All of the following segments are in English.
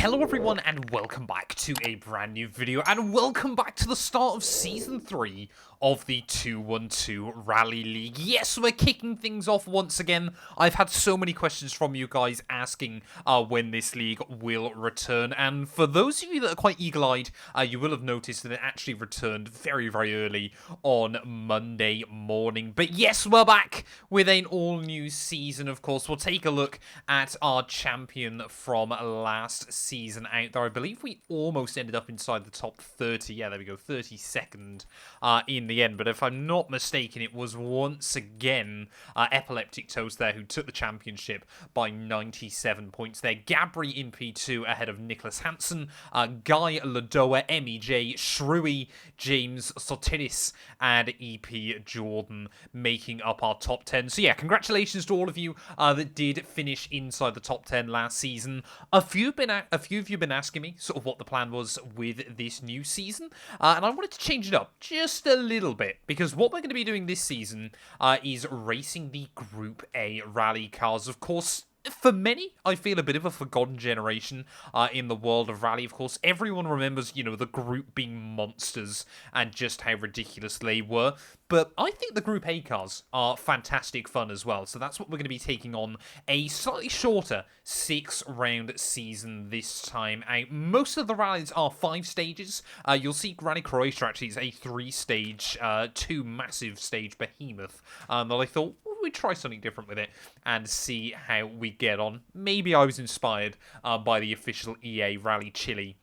Hello everyone and welcome back to a brand new video and welcome back to the start of Season 3 of the 212 Rally League. Yes, we're kicking things off once again. I've had so many questions from you guys asking when this league will return, and for those of you that are quite eagle-eyed, you will have noticed that it actually returned very, very early on Monday morning. But yes, we're back with an all-new season, of course. We'll take a look at our champion from last season out there. I believe we almost ended up inside the top 30. Yeah, there we go, 32nd in the end. But if I'm not mistaken, it was once again Epileptic Toast there who took the championship by 97 points there. Gabri in P2 ahead of Nicholas Hansen, Guy Ladoa, MEJ, Shrewy, James Sotiris, and EP Jordan making up our top 10. So yeah, congratulations to all of you that did finish inside the top 10 last season. A few of you have been asking me sort of what the plan was with this new season, and I wanted to change it up just a little bit, because what we're going to be doing this season is racing the Group A rally cars. Of course, for many, I feel a bit of a forgotten generation in the world of rally. Of course, everyone remembers, you know, the Group being monsters and just how ridiculous they were. But I think the Group A cars are fantastic fun as well. So that's what we're going to be taking on, a slightly shorter 6-round season this time out. Most of the rallies are 5 stages. You'll see Rally Croatia actually is a 3-stage, 2 massive stage behemoth. That I thought, we'd try something different with it and see how we get on. Maybe I was inspired by the official EA Rally Chile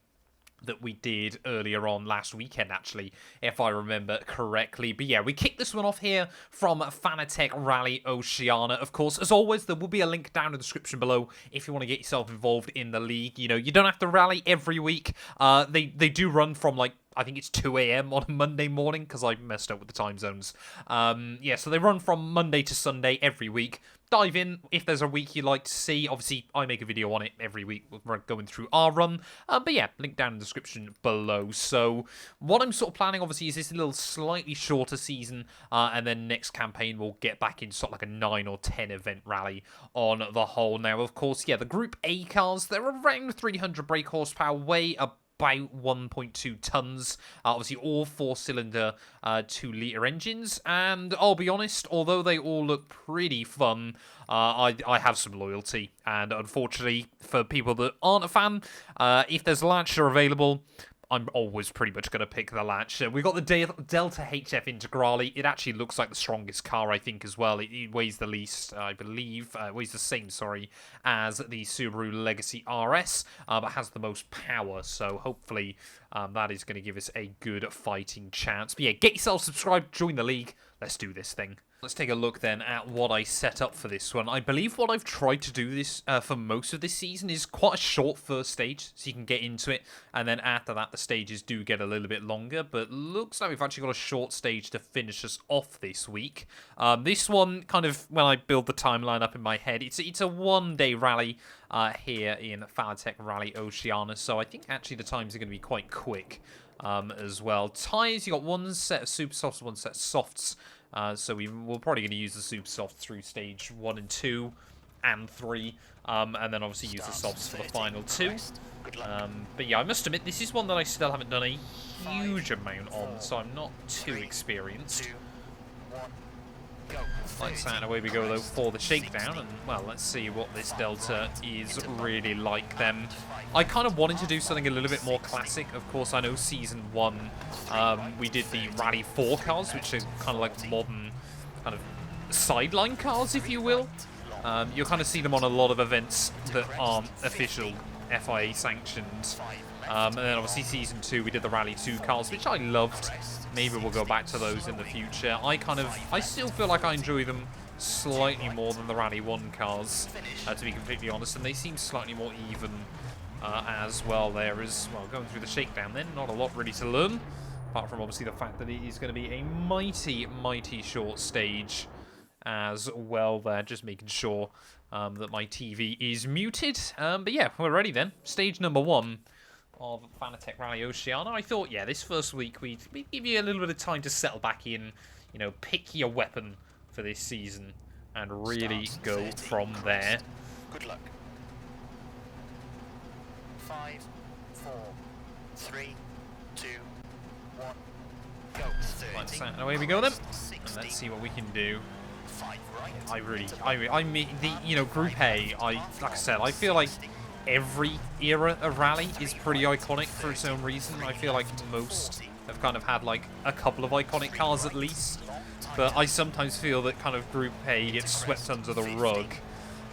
that we did earlier on last weekend, actually, if I remember correctly. But yeah, we kicked this one off here from Fanatec Rally Oceania. Of course, as always, there will be a link down in the description below if you want to get yourself involved in the league. You know, you don't have to rally every week. They do run from, like, I think it's 2 AM on a Monday morning, because I messed up with the time zones. Yeah, so they run from Monday to Sunday every week. Dive in if there's a week you'd like to see. Obviously, I make a video on it every week. We're going through our run. But yeah, link down in the description below. So what I'm sort of planning, obviously, is this little slightly shorter season. And then next campaign, we'll get back in sort of like a 9 or 10 event rally on the whole. Now, of course, yeah, the Group A cars, they're around 300 brake horsepower, weigh about 1.2 tons. Obviously, all 4-cylinder 2-litre engines. And I'll be honest, although they all look pretty fun, I have some loyalty. And unfortunately, for people that aren't a fan, if there's a Lancia available, I'm always pretty much going to pick the Lancia. We've got the Delta HF Integrale. It actually looks like the strongest car, I think, as well. It weighs the least, I believe. Weighs the same, sorry, as the Subaru Legacy RS, but has the most power. So hopefully that is going to give us a good fighting chance. But yeah, get yourself subscribed, join the league. Let's do this thing. Let's take a look then at what I set up for this one. I believe what I've tried to do this for most of this season is quite a short first stage, so you can get into it, and then after that the stages do get a little bit longer, but looks like we've actually got a short stage to finish us off this week. This one, kind of, when I build the timeline up in my head, it's a one-day rally here in Fanatec Rally Oceania, so I think actually the times are going to be quite quick as well. Tyres, you got one set of super softs, one set of softs. So we're probably going to use the super soft through stage 1 and 2 and 3, and then obviously use the softs for the final 2. But yeah, I must admit, this is one that I still haven't done a huge amount on, so I'm not too experienced. Lights that, and away we go though for the shakedown, and well, let's see what this Delta is really like then. I kind of wanted to do something a little bit more classic. Of course, I know Season 1, we did the Rally 4 cars, which are kind of like modern kind of sideline cars, if you will. You'll kind of see them on a lot of events that aren't official FIA sanctioned. And then obviously Season 2, we did the Rally 2 cars, which I loved. Maybe we'll go back to those in the future. I still feel like I enjoy them slightly more than the Rally 1 cars, to be completely honest, and they seem slightly more even as well there as well. Going through the shakedown then, not a lot really to learn, apart from obviously the fact that it is going to be a mighty, mighty short stage as well there. Just making sure that my TV is muted. But yeah, we're ready then. Stage number 1 of Fanatec Rally Oceania. I thought, yeah, this first week we'd give you a little bit of time to settle back in, you know, pick your weapon for this season and really go from there. Good luck. 5, 4, 3, 2, 1, go. 30. And away we go then. And let's see what we can do. 5 right. I mean, you know, Group A, like I said, I feel like every era of Rally is pretty iconic for its own reason. I feel like most have kind of had like a couple of iconic cars at least. But I sometimes feel that kind of Group A gets swept under the rug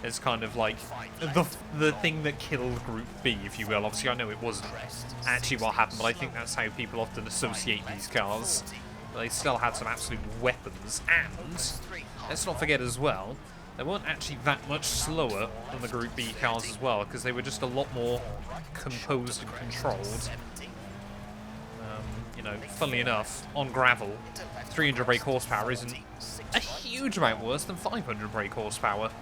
as kind of like the thing that killed Group B, if you will. Obviously, I know it wasn't actually what happened, but I think that's how people often associate these cars. But they still had some absolute weapons, and let's not forget as well, they weren't actually that much slower than the Group B cars as well, because they were just a lot more composed and controlled. You know, funnily enough, on gravel, 300 brake horsepower isn't a huge amount worse than 500 brake horsepower.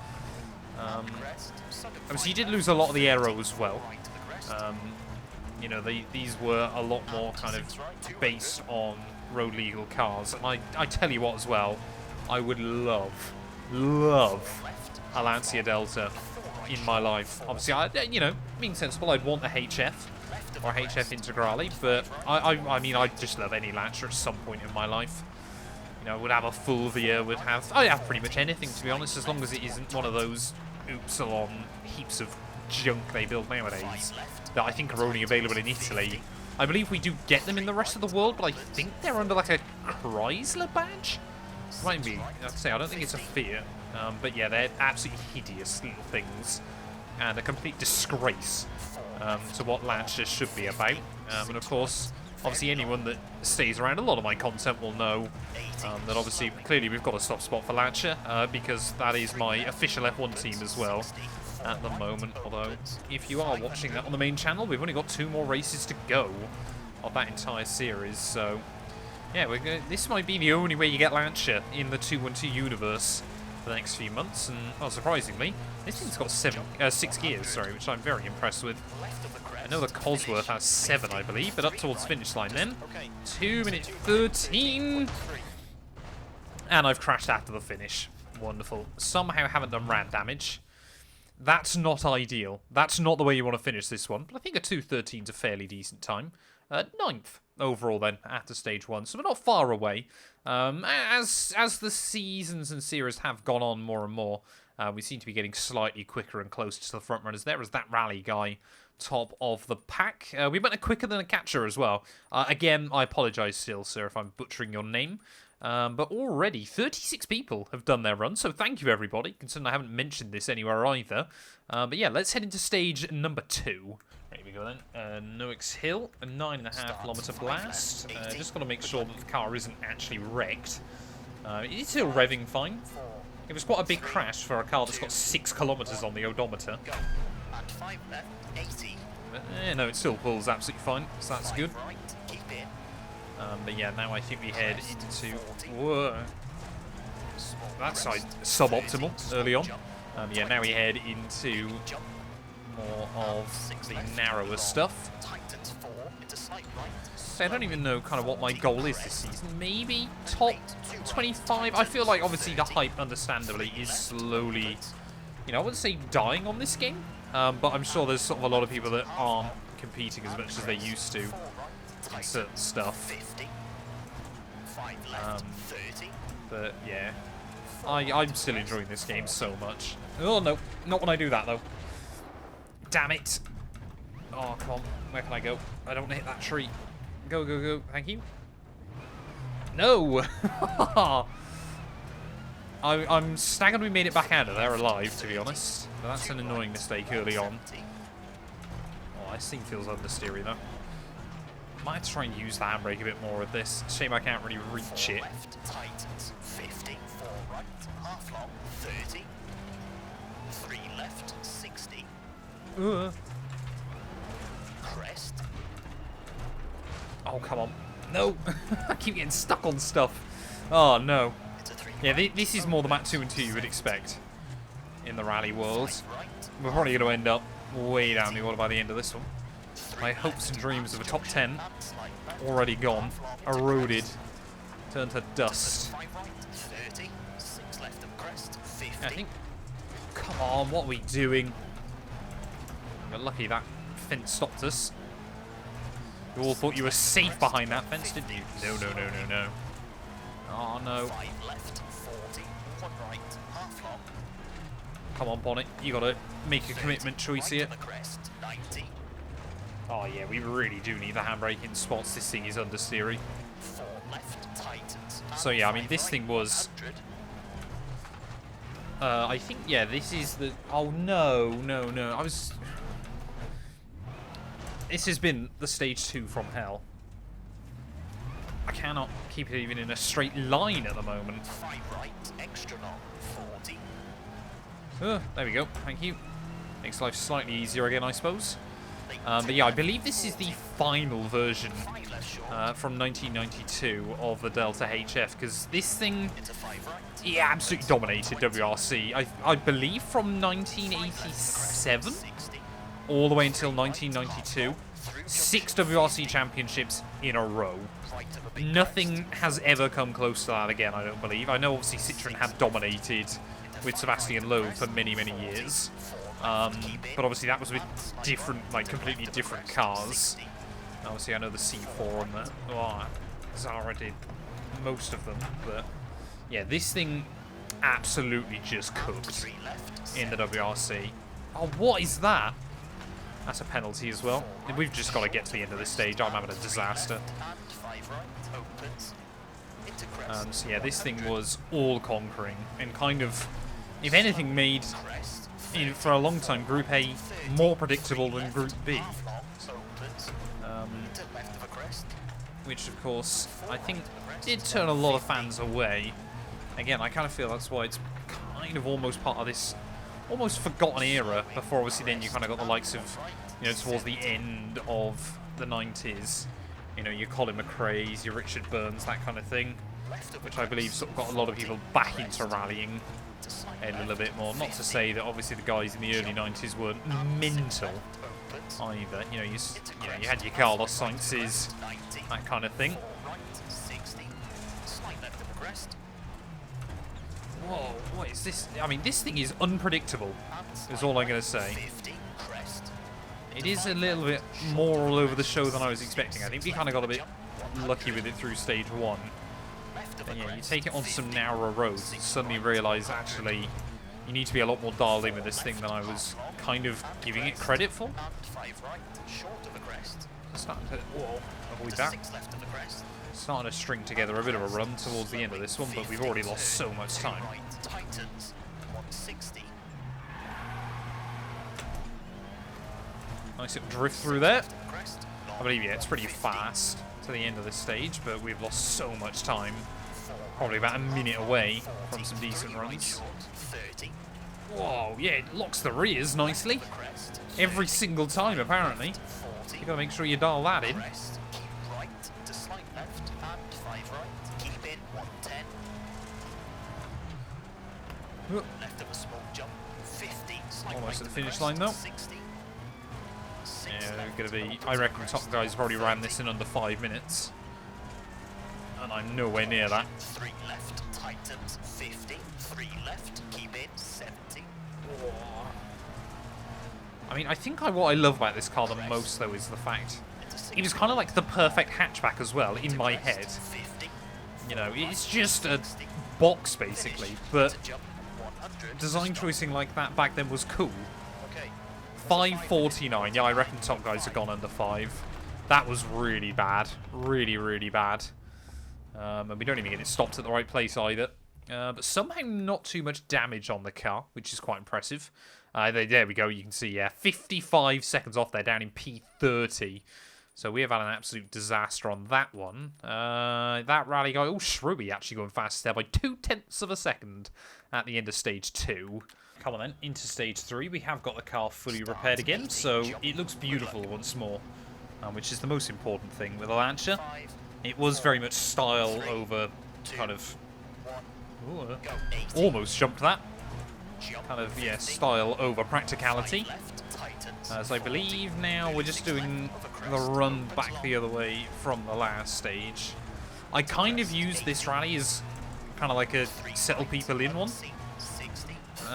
Obviously, you did lose a lot of the aero as well. You know, these were a lot more kind of based on road legal cars. And I tell you what as well, I would love a Lancia Delta in my life. Obviously, you know, being sensible, I'd want a HF or HF Integrale, but I mean, I'd just love any Lancia at some point in my life. You know, would have a Fulvia, would have, I'd have pretty much anything, to be honest, as long as it isn't one of those Upsilon heaps of junk they build nowadays that I think are only available in Italy. I believe we do get them in the rest of the world, but I think they're under like a Chrysler badge? Might be. I'd say I don't think it's a Fiat. But yeah, they're absolutely hideous little things. And a complete disgrace to what Lancia should be about. And of course, obviously anyone that stays around a lot of my content will know that obviously, clearly we've got a soft spot for Lancia, because that is my official F1 team as well at the moment. Although, if you are watching that on the main channel, we've only got 2 more races to go of that entire series. So, yeah, this might be the only way you get Lancia in the 212 universe for the next few months. And, well, surprisingly, this thing's got 6 gears, sorry, which I'm very impressed with. I know the Cosworth has 7, I believe, but up towards finish line then. 2 minutes 13. And I've crashed after the finish. Wonderful. Somehow haven't done rat damage. That's not ideal. That's not the way you want to finish this one. But I think a 2:13 is a fairly decent time. 9th overall then after stage 1. So we're not far away. As the seasons and series have gone on more and more, we seem to be getting slightly quicker and closer to the front runners. There is that Rally guy top of the pack. We went quicker than a catcher as well. Again, I apologise still, sir, if I'm butchering your name. But already 36 people have done their run, so thank you everybody, considering I haven't mentioned this anywhere either. But yeah, let's head into stage number 2. Here we go then. Noakes Hill, a 9.5 kilometre blast. Just got to make sure that the car isn't actually wrecked. It's still revving fine. It was quite a big crash for a car that's got 6 kilometres on the odometer. But, no, it still pulls absolutely fine, so that's good. But yeah, now I think we head into... Whoa. That's suboptimal early on. Yeah, now we head into more of the narrower stuff. So I don't even know kind of what my goal is this season. Maybe top 25? I feel like obviously the hype, understandably, is slowly, you know, I wouldn't say dying on this game. But I'm sure there's sort of a lot of people that aren't competing as much as they used to in certain stuff. But yeah, I'm still enjoying this game so much. Oh no, not when I do that though. Damn it. Oh, come on. Where can I go? I don't want to hit that tree. Go, go, go. Thank you. No! I'm staggered we made it back out of there alive, to be honest. But that's an annoying mistake early on. Oh, this thing feels understeery though. Might have to try and use the handbrake a bit more with this. Shame I can't really reach it. Tightens 50, 4 right, half long, 30, 3 left, 60. Crest. Oh, come on. No! I keep getting stuck on stuff. Oh, no. Yeah, this is more the Matt212 you would expect in the rally world. We're probably going to end up way down the order by the end of this one. My hopes and dreams of a top 10 already gone, eroded, turned to dust. I think, come on, what are we doing? We're lucky that fence stopped us. You all thought you were safe behind that fence, didn't you? No, no, no, no, no. Oh, no. 5 left, 40, 1 right, half long. Come on, Bonnet. You got to make a commitment choice here. Right to the crest, 90. Oh, yeah, we really do need the handbrake in spots. This thing is understeery. 4 left, tightens. So, yeah, I mean, this Right, thing was... 100. I think, yeah, this is the... Oh, no, no, no. I was... This has been the stage 2 from hell. I cannot keep it even in a straight line at the moment. 5 right, extra long, 40. There we go. Thank you. Makes life slightly easier again, I suppose. But yeah, I believe this is the final version 5 left short. from 1992 of the Delta HF, because this thing, Into 5 right. yeah, absolutely dominated WRC. I believe from 1987 60. all the way until 1992. 6 WRC championships in a row. Right of a big Nothing has ever come close to that again, I don't believe. I know obviously Citroën had dominated with Sebastian Loeb for many, many years. But obviously that was with different, like completely different cars. Obviously I know the C4 and the Zara did most of them, but yeah, this thing absolutely just cooked 3 left. in the WRC. Oh, what is that? That's a penalty as well. We've just got to get to the end of this stage. I'm having a disaster. And 5 right, opens. Into crest. So yeah, this thing was all conquering and kind of, if anything, made Crest. for a long time Group A more predictable than Group B. Half long, opens. Into left of a crest. Which of course I think did turn a lot of fans away. Again, I kind of feel that's why it's kind of almost part of this almost forgotten era, before obviously then you kind of got the likes of, you know, towards the end of the 90s, you know, your Colin McRae's, your Richard Burns, that kind of thing, which I believe sort of got a lot of people back into rallying a little bit more. Not to say that obviously the guys in the early 90s weren't mental either. You know, you had your Carlos Sainz's, that kind of thing. Right, 60. Slight left of a crest. Whoa, what is this? I mean, this thing is unpredictable, is all I'm going to say. 50. Crest. It is a little bit more all over the show than I was expecting. I think we kind of got a bit lucky with it through stage 1. Left of a And yeah, you crest. take it on some narrower roads and suddenly realise actually you need to be a lot more dialed in with this thing than I was kind of giving it credit for. And 5 right, short of a crest. Starting to avoid that. 6 left of the crest. Starting to string together a bit of a run towards the end of this one, but we've already lost so much time. Right, tightens. 160. Nice little drift through there. Crest. I believe, yeah, it's pretty fast to the end of this stage, but we've lost so much time. Probably about a minute away from some decent runs. Short. 30. Whoa, yeah, it locks the rears nicely. Crest. Every single time, apparently. 40. You gotta make sure you dial that in. Crest. Keep right to slight left and 5 right. Keep in 110. Left of a small jump. 50. Slight Almost right at the of finish crest, line, though. 60. Yeah, they're gonna be. I reckon top guys probably ran this in under 5 minutes, and I'm nowhere near that. 3 left. Tightens. 50. 3 left. Keep in 70. I mean, I think what I love about this car the most, though, is the fact it was kind of like the perfect hatchback as well in my head. 50. You know, it's just a box basically, but Jump 100. design choicing like that back then was cool. Okay. 5:49. Yeah, I reckon top guys have gone under 5. That was really bad. Really, really bad. And we don't even get it stopped at the right place either. But somehow not too much damage on the car, which is quite impressive. There we go. You can see, yeah, 55 seconds off there, down in P30. So we have had an absolute disaster on that one. That rally guy, Shrewy actually going fast there by 0.2 of a second at the end of stage 2. Come on then, into stage 3. We have got the car fully repaired again, so it looks beautiful once more, which is the most important thing with a Lancia. It was very much style over kind of... Ooh, almost jumped that. Kind of, yeah, style over practicality. As I believe now we're just doing the run back the other way from the last stage. I kind of use this rally as kind of like a settle people in one.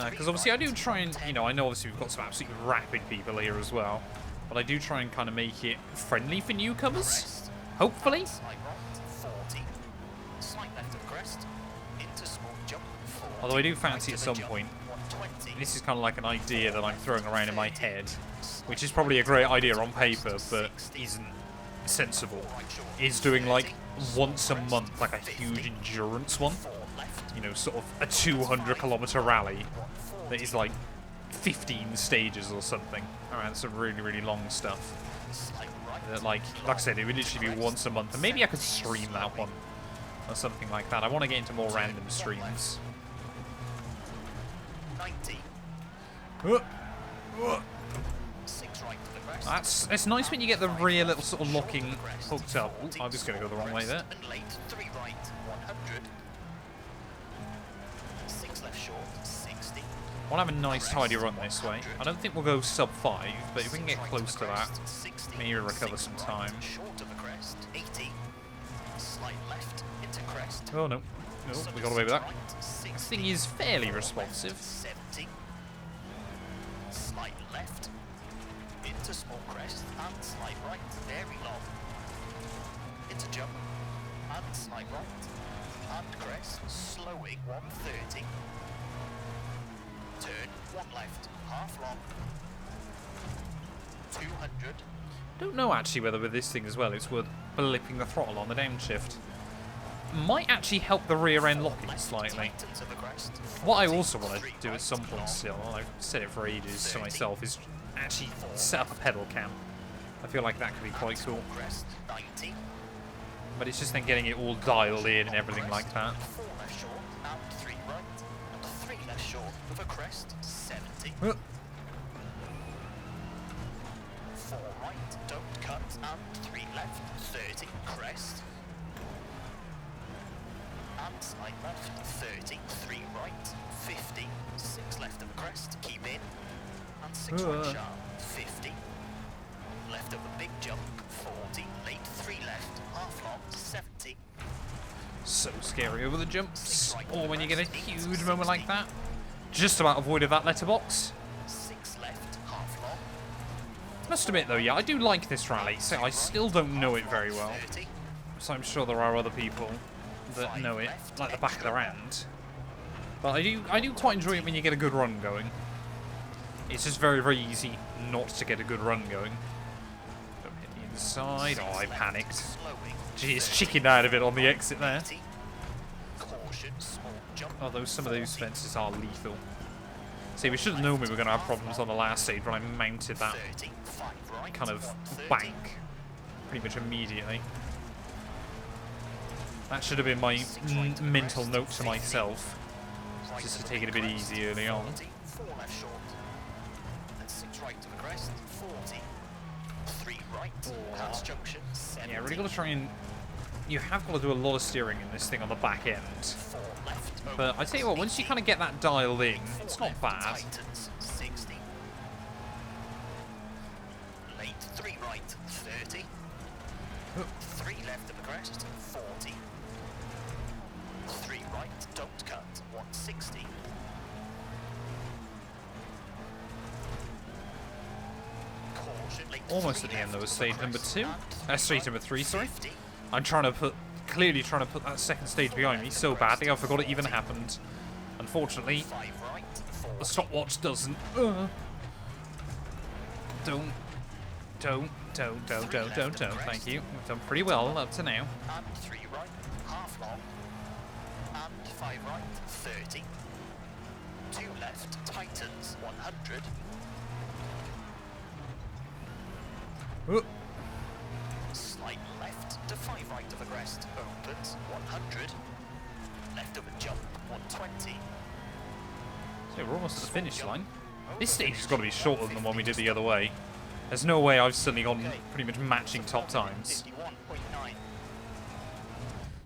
Because obviously I do try and, you know, I know obviously we've got some absolutely rapid people here as well. But I do try and kind of make it friendly for newcomers. Hopefully. Slight right, 40. Slight left of crest. Into small jump, 40. Although I do fancy at some jump, point, 120. this is kind of like an idea that I'm throwing around in my head, which is probably a great idea on paper, but isn't sensible, is doing like once a month, like a huge endurance one. You know, sort of a 200-kilometer rally that is like 15 stages or something. Around some really, really long stuff. That, like I said, it would literally be once a month, and maybe I could stream that one or something like that. I want to get into more random streams. 90. 6 right to the crest. It's nice when you get the rear little sort of locking hooked up. Ooh, I'm just going to go the wrong way there. And late, 3 right, 100. 6 left short, 60. I want to have a nice tidy run this way. I don't think we'll go sub 5, but if we can get close to that, maybe recover some time. Short of the crest, 80. Slight left into crest. Oh no, no, we got away with that. This thing is fairly responsive. 70. Slight left into small crest and slight right, very long. Into jump and slight right and crest, slowing 130. Turn 1 left, half long. 200. Don't know actually whether with this thing as well it's worth blipping the throttle on the downshift. Might actually help the rear end locking slightly. To the crest. What I also want to do at some point still, and I've said it for ages to myself, is actually set up a pedal cam. I feel like that could be quite cool. Crest 90. But it's just then getting it all dialed in and everything like that. 4 left short and 3 right and 3 left short with a crest 70. 4 right, don't cut and 3 left 30 crest. And slight left 30, 3 right 50, 6 left of the crest, keep in. And 6 right sharp 50. Left of a big jump 40, late 3 left, half long 70. So scary over the jumps, or when you get a huge moment like that. Just about avoided that letterbox. 6 left, half long. Must admit though, yeah, I do like this rally, so I still don't know it very well. 30. So I'm sure there are other people that know it like the back of their hand. But I do quite enjoy it when you get a good run going. It's just very, very easy not to get a good run going. Don't hit the inside. Oh, I panicked. Jeez, chickened out of it on the exit there. Although some of those fences are lethal. See, we should have known we were going to have problems on the last stage when I mounted that kind of bank pretty much immediately. That should have been my mental note to myself, just to take it a bit easy early on. 4 left short and 6 right to the crest, 40. 3 right, pass junction, 70. Yeah, really got to try and... You have got to do a lot of steering in this thing on the back end. 4 left, But I tell you what, once you kind of get that dialed in, it's not bad. tightens, 60. Late 3 right, 30. 3 left of the crest, 40. 3 right, don't cut, 160. Caution, late Almost 3 at the end though, left stage of the number crest, 2. and Stage number 3, sorry. 50. I'm clearly trying to put that second stage behind me so badly I forgot it even happened. Unfortunately, 5 right, 40. the stopwatch doesn't. Don't. Thank you. We've done pretty well up to now. And 3 right, half long. And 5 right, 30. 2 left, tightens, 100. Slight left to 5 right of the crest, opens, 100. Left of a jump, 120. So we're almost at the finish line. This stage has got to be shorter than the one we did the other way. There's no way I've suddenly gone pretty much matching top times. 51.9.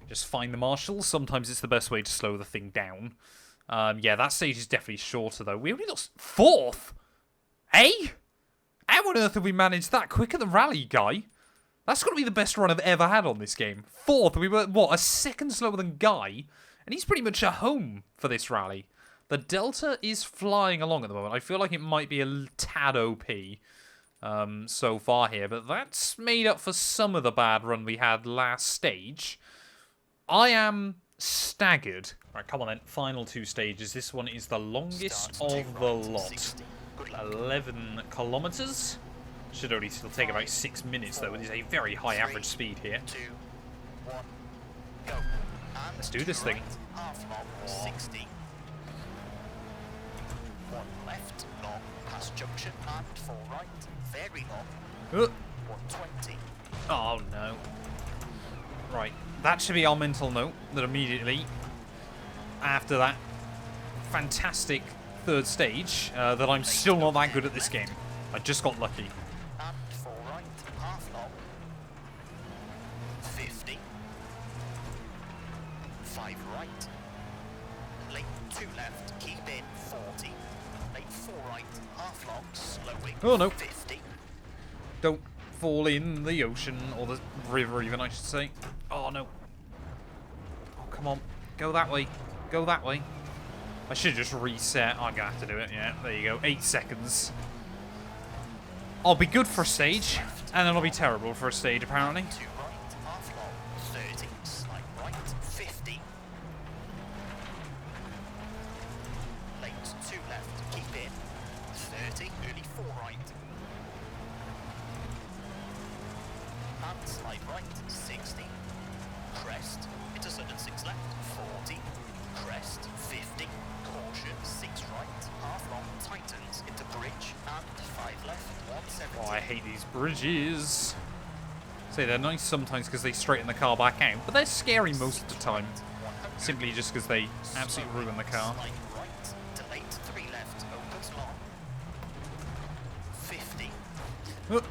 Just find the marshals. Sometimes it's the best way to slow the thing down. Yeah, that stage is definitely shorter though. We only got 4th? Eh? How on earth have we managed that quicker than Rally Guy? That's got to be the best run I've ever had on this game. 4th, we were, what, a second slower than Guy? And he's pretty much at home for this rally. The Delta is flying along at the moment. I feel like it might be a tad OP. so far here, but that's made up for some of the bad run we had last stage. I am staggered. Right, come on then. Final 2 stages. This one is the longest of the lot. 11 kilometers. Should only still take about 6 minutes, though. It is a very high average speed here. 2, 1, go. And Let's do this thing. right, half long, 60. 1 left, long, past junction, and 4 right, very long, 120. Oh, no. Right, that should be our mental note, that immediately after that fantastic 3rd stage, that I'm still not that good at this game. I just got lucky. And 4 right, half long, 50. 5 right, late 2 left, keep in, 40. Late 4 right, half long, slowing, Oh, no. 50. Don't fall in the ocean, or the river even, I should say. Oh, no. Oh, come on. Go that way. Go that way. I should just reset. I'm going to have to do it. Yeah, there you go. 8 seconds. I'll be good for a stage, and then I'll be terrible for a stage, apparently. 2 right, half long, 30, slight right, 50. Late 2 left, keep in, 30, early 4 right. And slight right, 60. Crest, into sudden 6 left, 40. Crest, 50. Caution, 6 right, half long, tightens, into bridge, and 5 left, 170. Oh, I hate these bridges. Say they're nice sometimes because they straighten the car back out, but they're scary most of the time. Simply just because they absolutely ruin the car. Slight right, delayed 3 left, opens long. 50. Oh,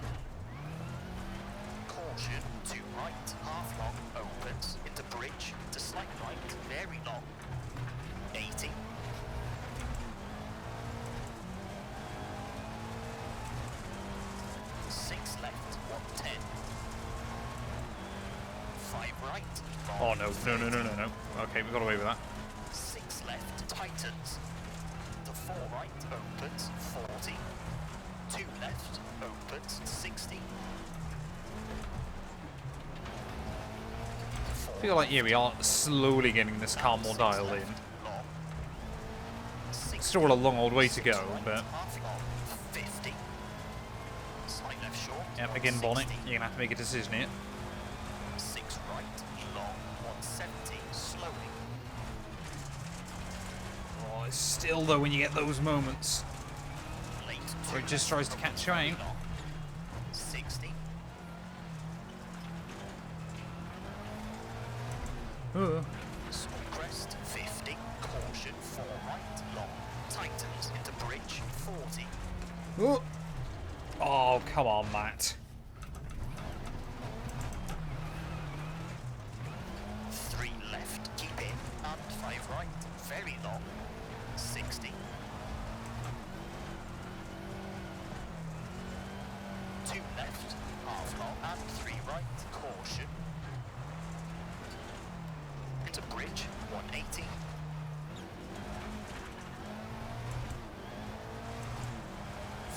Caution, 2 right, half long, opens, into bridge, to slight right, very long. 80. Six left, 110. 5 right, oh no, no. Okay, we got away with that. 6 left, tightens. The 4 right, opens, 40. 2 left, opens, 60. I feel like here we are slowly getting this car more dialed in. Long. Still a long old way to go, but Half long, 50. Slight left short. yep, again, Bonnet, 160. you're gonna have to make a decision here. 6 right, long, 170, slowing. Oh, it's still though when you get those moments Late where 2 it just left, tries to catch you out. long, 60. Oh. Small crest, 50. Caution, 4 right, long. Tightens into bridge, 40. Oh. Oh, come on, Matt. 3 left, keep in, and 5 right, very long. 60. 2 left, half long, and 3 right, caution. Into bridge, 180.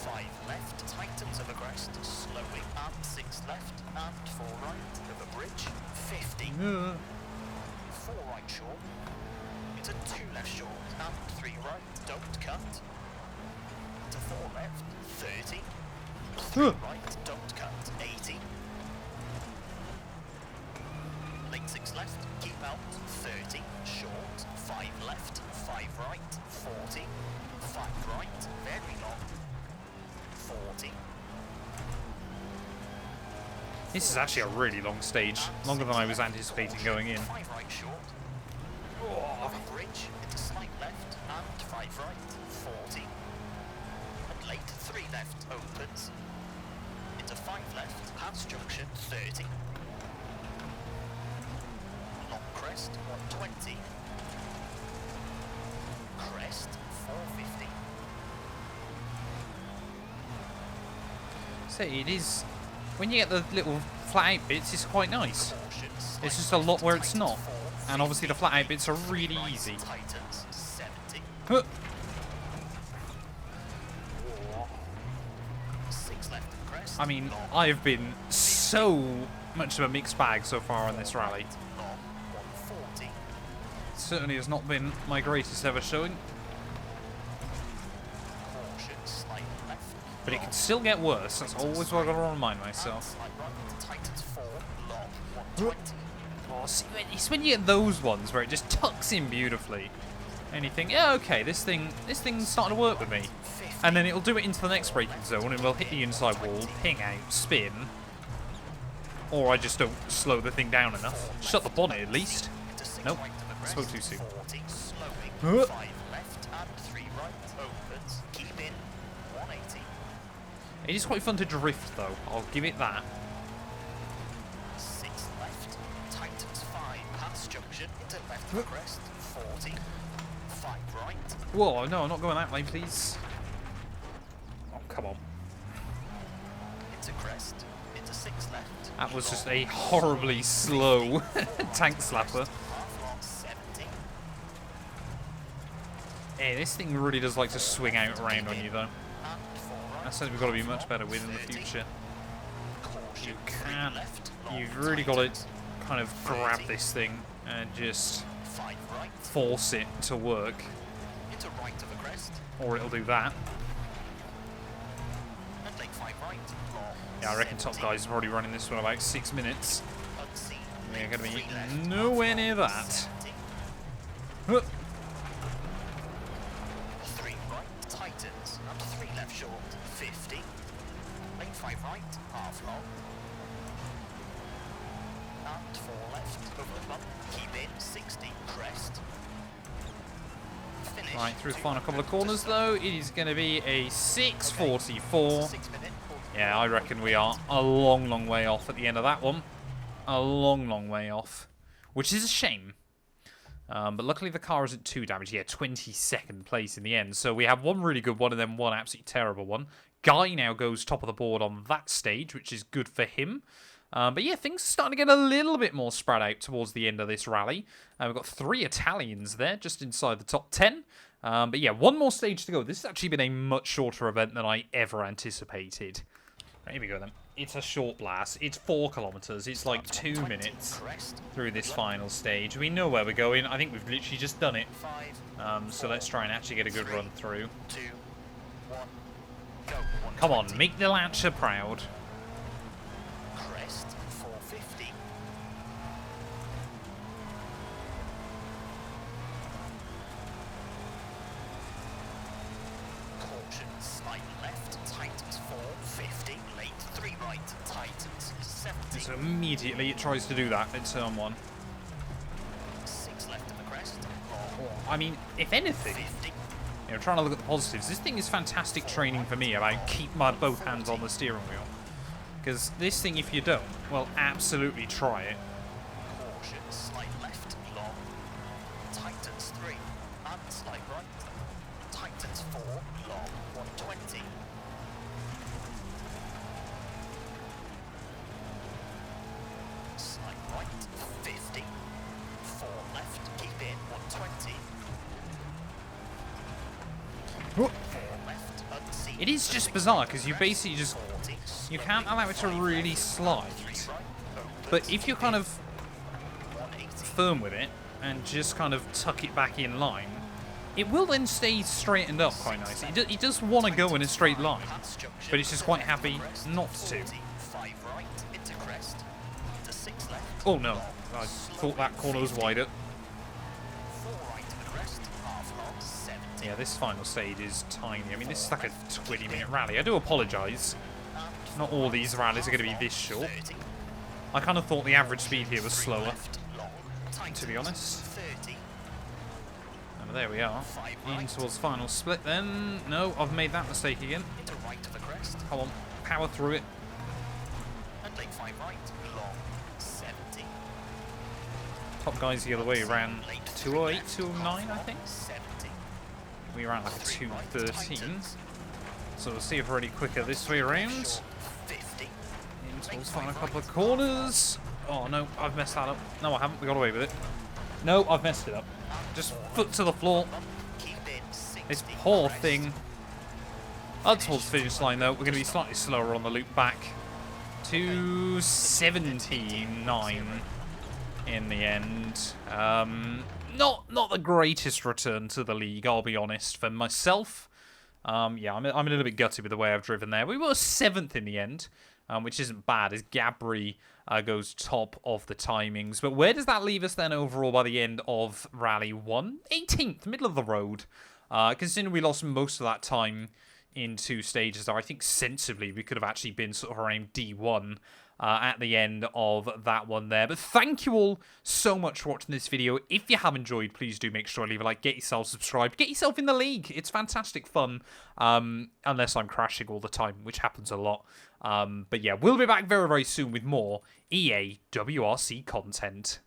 5 left, tightens over crest, slowing, and 6 left, and 4 right, over bridge, 50. 4 right short, into 2 left short, and 3 right, don't cut. To 4 left, 30. 3 right, don't cut, 80. Late 6 left, keep out, 30, short, 5 left, 5 right, 40, 5 right, very long, 40. This is actually a really long stage, longer than I was anticipating going in. 5 right short, over bridge, into slight left, and 5 right, 40. And late 3 left, opens, into 5 left, past junction, 30. Long crest, 120. Crest, 450. So it is, when you get the little flat out bits, it's quite nice. Caution, It's slight just a lot left, where it's tightens not. 4, And obviously the flat out bits are really right, easy. Tightens, 70. Huh. 6 left, I mean, I've been so much of a mixed bag so far on this rally. Long, 140. It certainly has not been my greatest ever showing, Caution, slight left. but it can still get worse. That's always what I've got to remind myself. Slight right. Tightens 4. Long, 120. Oh, see, it's when you get those ones where it just tucks in beautifully. And you think, yeah, okay, this thing's starting to work with me. And then it'll do it into the next braking zone and we'll hit the inside wall, ping out, spin. Or I just don't slow the thing down enough. Shut the bonnet at least. Nope, spoke too soon. 40, slowing. 5 left and 3 right. Opens. Keep in. 180. It is quite fun to drift though, I'll give it that. 6 left. Tightens 5 past junction into left of the crest. 40. 5 right. Whoa, no, I'm not going that way, please. Oh, come on. Into crest. Into 6 left. That was just a horribly slow tank slapper. Half long 70. Yeah, this thing really does like to swing out around on you though. And 4 right. That's something we've got to be much better with in the future. Caution. You 3 can't. left. Long, You've really got to tightens. kind of grab this thing and just 5 right. force it to work, Into right of the crest. or it'll do that. And lake 5 right. Long. Yeah, I reckon top 70. guys are already running this for about 6 minutes. Unseen. We're going to be 3 left. nowhere near that. 70. Huh. 3 right. Tightens. And 3 left short. 50. Lake 5 right. Half long. And 4 left. Over the bump. Keep in. 60. Crest. Finish. Right, through the 200 final couple of to corners stop. though, it is going to be a 6:44. 6 minute. Yeah, I reckon we are a long, long way off at the end of that one. A long, long way off. Which is a shame. But luckily the car isn't too damaged. Yeah, 22nd place in the end. So we have one really good one and then one absolutely terrible one. Guy now goes top of the board on that stage, which is good for him. But yeah, things are starting to get a little bit more spread out towards the end of this rally. We've got 3 Italians there, just inside the top 10. But yeah, one more stage to go. This has actually been a much shorter event than I ever anticipated. Right, here we go then. It's a short blast. It's 4 kilometers. It's like 2 minutes through this final stage. We know where we're going. I think we've literally just done it. 5. So let's try and actually get a good run through. 2. 1. Go. Come on, make the Lancer proud. Crest. 450. Caution. Slight left. Tightens 450. Late 3 right. Tightens 70. So immediately it tries to do that in turn 1. 6 left of the crest. I mean, if anything, 50. you know, trying to look at the positives, this thing is fantastic training for me about keep my both hands on the steering wheel. Because this thing, if you don't, well, absolutely try it. Caution. Slight left. Long. Tightens 3. And slight right. Tightens 4. Long. 120. Slight right. 50. 4 left. Keep in. 120. 4 left. Unseen. It is just bizarre because you basically just, 40. you can't allow it to really slide. But if you're kind of 180. firm with it and just kind of tuck it back in line, it will then stay straightened up quite nicely. It does want to go in a straight line, but it's just quite happy not to. 5 right into crest. Into 6 left. Oh no, I thought that corner was wider. 4 right to the crest. Half long. 70. Yeah, this final stage is tiny. I mean, this is like a 20-minute rally. I do apologise. Not all these rallies are going to be this short. 30. I kind of thought the average speed here was 3 slower, left. Long. to be honest. 30. And there we are. In towards final split then. No, I've made that mistake again. Into right to the crest. Come on, power through it. And late 5 right. Long. 70. Top guys the other way ran Late 208, 209, I think. 70. We ran like a 3 right. 213. Tightens. So we'll see if we're any quicker this way around. Short. 50. In towards final couple of corners. Oh no, I've messed that up. No, I haven't. We got away with it. No, I've messed it up. Just foot to the floor. Keep in 60. This poor crest. thing. Towards the finish line, though, we're going to be slightly slower on the loop back. 2:79 in the end. Not the greatest return to the league, I'll be honest, for myself. Yeah, I'm a little bit gutted with the way I've driven there. We were 7th in the end, which isn't bad, as Gabri goes top of the timings. But where does that leave us then overall by the end of Rally 1? 18th, middle of the road. Considering we lost most of that time in 2 stages there, I think sensibly we could have actually been sort of around D1 at the end of that one there. But thank you all so much for watching this video. If you have enjoyed, please do make sure to leave a like, get yourself subscribed, get yourself in the league. It's fantastic fun, unless I'm crashing all the time, which happens a lot. But yeah, we'll be back very, very soon with more EA WRC content.